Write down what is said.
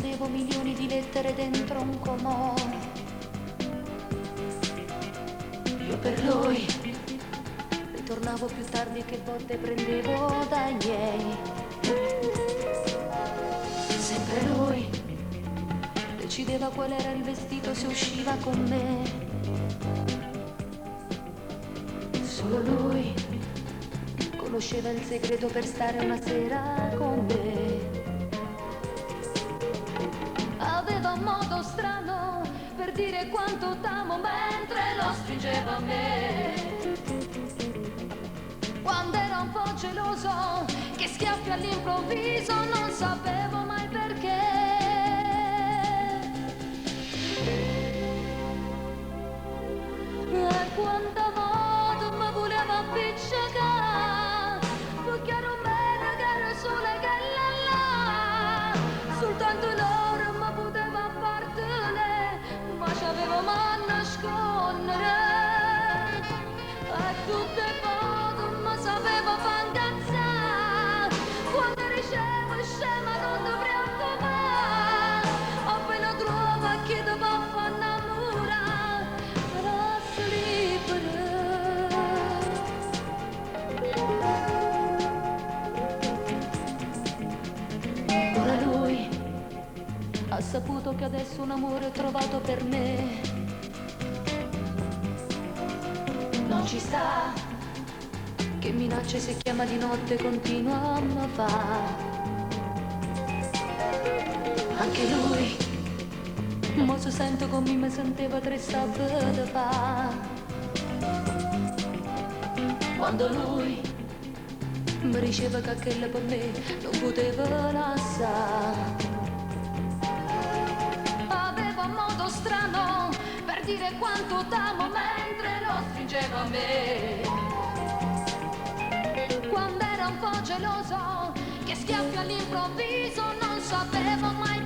nascondevo milioni di lettere dentro un comò. Io per lui ritornavo più tardi che botte prendevo dai miei. Sempre lui decideva qual era il vestito se usciva con me. Solo lui conosceva il segreto per stare una sera con me. Aveva un modo strano per dire quanto t'amo mentre lo stringeva a me. Quando era un po' geloso, che schiaffi all'improvviso, non sapevo mai perché. E quanta modo mi voleva appicciare, perché ero bene che ero sole che là, soltanto loro mi poteva appartenere, ma c'avevo mai a nascondere. E tutte foto mi sapevo fangazzare, quando ricevo scema non dovrei affamare, appena trovo a chi ti va a innamorare, per essere libera. Ora lui ha saputo che adesso un amore ho trovato per me. Non ci sta, che minacce se chiama di notte continua a me fa. Anche lui, mo se sento come mi sentiva tre sabate fa. Quando lui mi diceva che quella per me non poteva lasciare. Aveva un modo strano per dire quanto t'amo mentre lo stringeva a me. Quando era un po' geloso, che schiaffi all'improvviso, non sapevo mai